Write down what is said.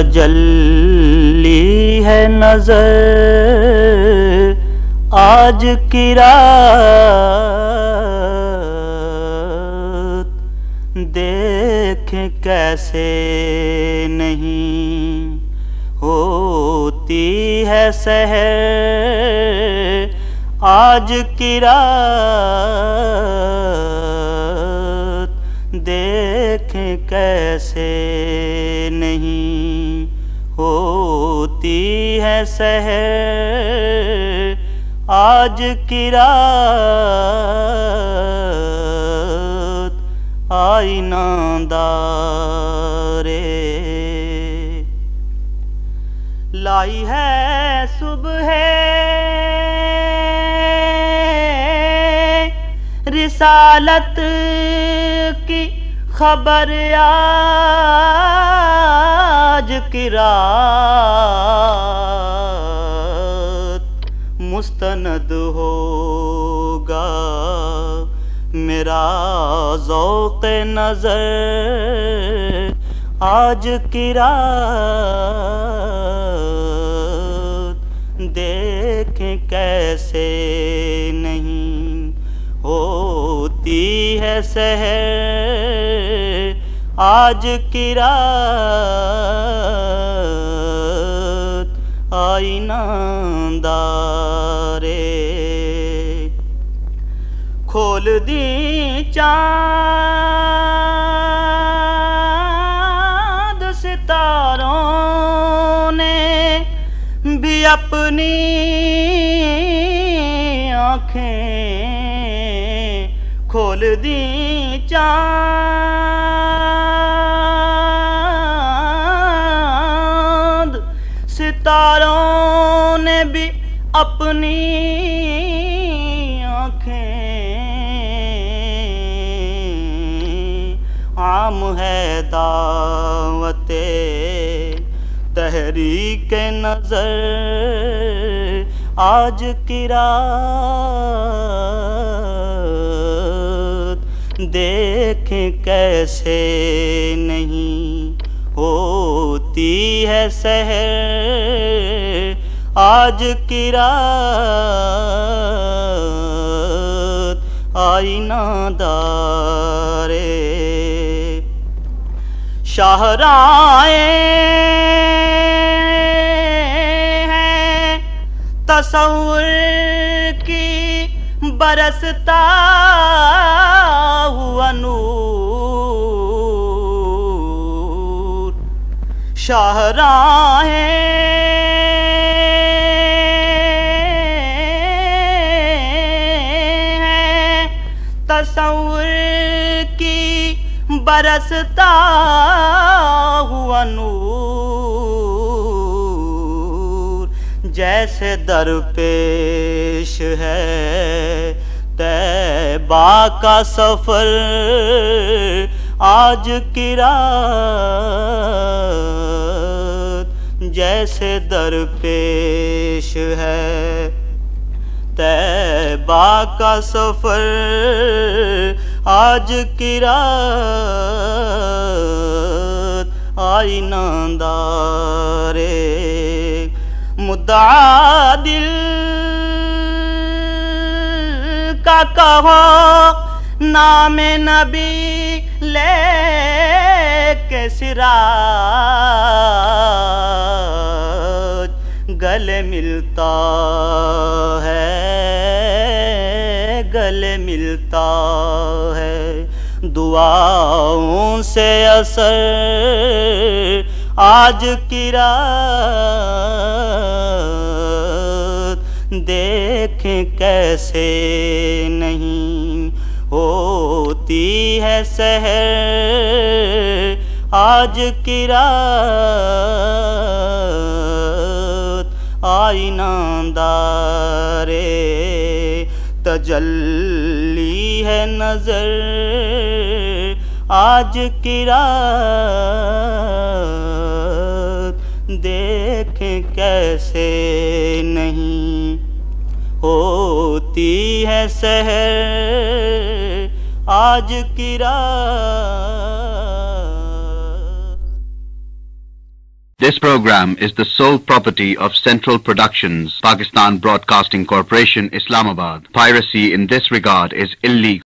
تجلی ہے نظر آج کی رات، دیکھیں کیسے نہیں ہوتی ہے سحر آج کی رات، دیکھیں کیسے نہیں ہوتی ہے سحر آج کی رات، آئینہ دارے لائی ہے صبح رسالت کی خبر آج کی رات، مستند ہوگا میرا ذوق نظر آج کی رات، دیکھیں کیسے نہیں ہوتی ہے سحر آج کی رات، آئینہ دارے کھول دی چاند ستاروں نے بھی اپنی آنکھیں، کھول دی چاند ستاروں نے بھی اپنی آنکھیں، عام ہے دعوت تحریک نظر آج کی رات، دیکھیں کیسے نہیں ہوتی ہے سحر آج کی رات، آئینہ دارے شاہراہیں ہیں تصور کی برستا ہوا نور، شاہراہیں ہیں تصور کی برستا ہوا نور، جیسے درپیش ہے طیبہ کا سفر آج کی رات، جیسے درپیش ہے طیبہ کا سفر آج کی رات، آئینہ دارے مدعا دل کا کہو نام نبی لے کے سراج، گلے ملتا ہے گلے ملتا ہے دعاؤں سے اثر آج کی رات، دیکھیں کیسے نہیں ہوتی ہے سحر آج کی رات، آئینہ دارے تجلی ہے نظر آج کی رات، دیکھیں کیسے نہیں ہوتی ہے سحر آج کی رات۔ This program is the sole property of Central Productions, Pakistan Broadcasting Corporation, Islamabad. Piracy in this regard is illegal.